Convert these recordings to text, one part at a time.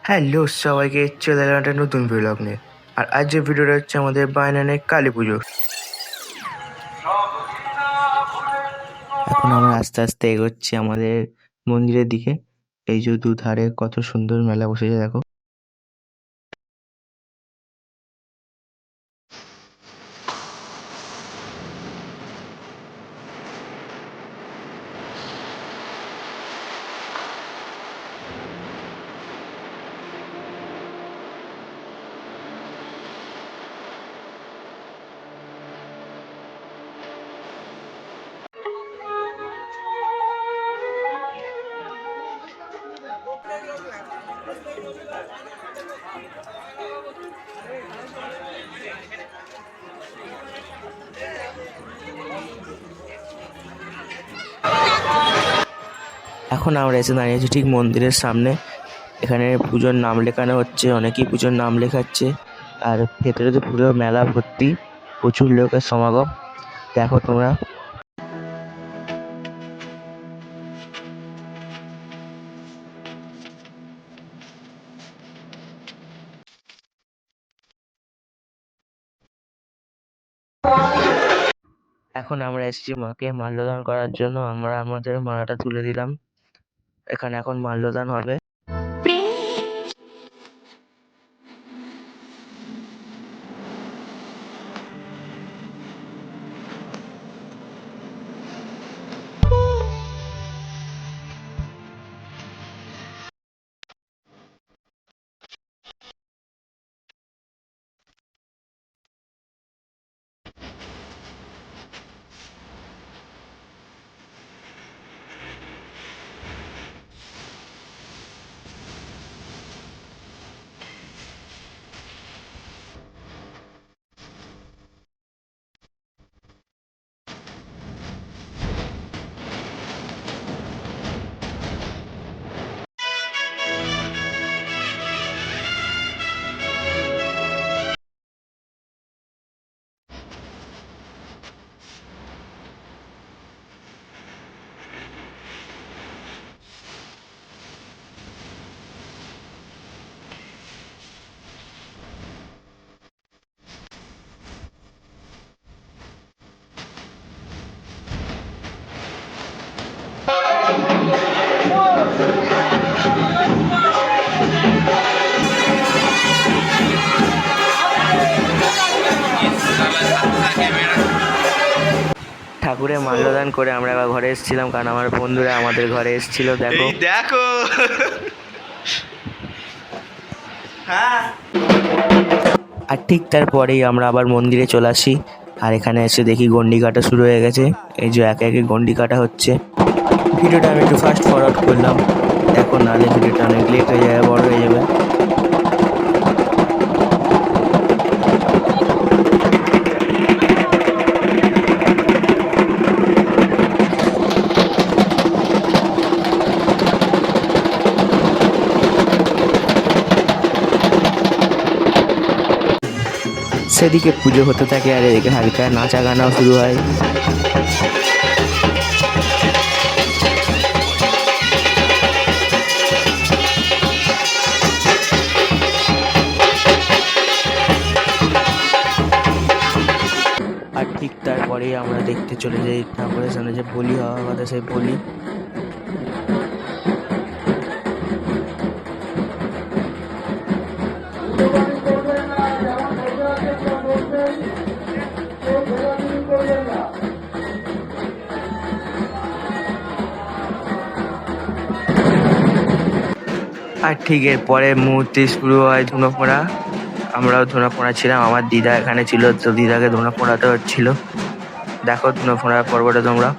Hello সবাইকে, চলে এলাম একটা নতুন ব্লগ নিয়ে। আর আজ যে ভিডিওটা হচ্ছে আমাদের বায়নানে কালী পুজো। এখন আমরা আস্তে আস্তে এগোচ্ছি আমাদের মন্দিরের দিকে। এই যে দুধারে কত সুন্দর মেলা বসেছে দেখো। এখন আমরা এসে দাঁড়িয়েছি ঠিক মন্দিরের সামনে। এখানে পুজোর নাম লেখানো হচ্ছে, অনেকেই পুজোর নাম লেখাচ্ছে। আর ভেতরে তো পুরো মেলা ভর্তি, প্রচুর লোকের সমাগম দেখো তোমরা। এখন আমরা এসেছি মাকে মাল্যদান করার জন্য। আমরা আমাদের মালাটা তুলে দিলাম। এখানে এখন মাল্যদান হবে। ঠাকুরের মাল্যদান করে আমরা এবার ঘরে এসেছিলাম, কারণ আমার বন্ধুরা আমাদের ঘরে এসেছিল। দেখো দেখো হ্যাঁ। আর ঠিক তারপরেই আমরা আবার মন্দিরে চলে আসি। আর এখানে এসে দেখি গন্ডি কাটা শুরু হয়ে গেছে। এই যে একে একে গন্ডি কাটা হচ্ছে। ভিডিওটা আমি একটু ফাস্ট ফরওয়ার্ড করলাম, দেখো নাহলে ভিডিওটা অনেক লেট হয়ে যাবে, বড় হয়ে যাবে। সেদিকে পুজো হতে থাকে আর এদিকে হালকা নাচা গানাও শুরু হয়। আর ঠিক তারপরেই আমরা দেখতে চলে যাই ঠাকুরের সামনে যে বলি হওয়া কথা, সেই বলি। আর ঠিক এর পরের মুহূর্তে শুরু হয় ধুনো ফোঁড়া। আমরাও ধুনো ফোঁড়া ছিলাম, আমার দিদা এখানে ছিল, তো দিদাকে ধুনো ফোঁড়াতে হচ্ছিল। দেখো ধুনো ফোঁড়ার পর্বটা তোমরা।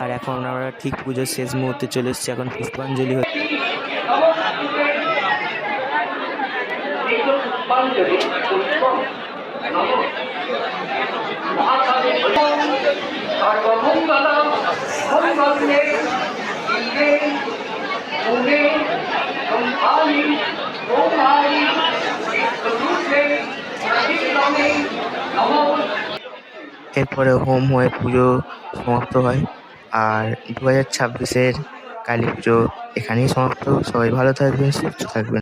আর এখন আমরা ঠিক পুজোর শেষ মুহূর্তে চলে এসেছি, এখন পুষ্পাঞ্জলি হচ্ছে। সর্বমঙ্গলম মঙ্গলে শিবে মুনে সংহারি ওমারি বিষ্ণুরূপে প্রতিক্রমে নমঃ। এরপরে হোম হয়ে পুজো সমাপ্ত হয়। আর 2026-এর কালী পুজো এখানেই সমাপ্ত। সবাই ভালো থাকবেন, সুস্থ থাকবেন।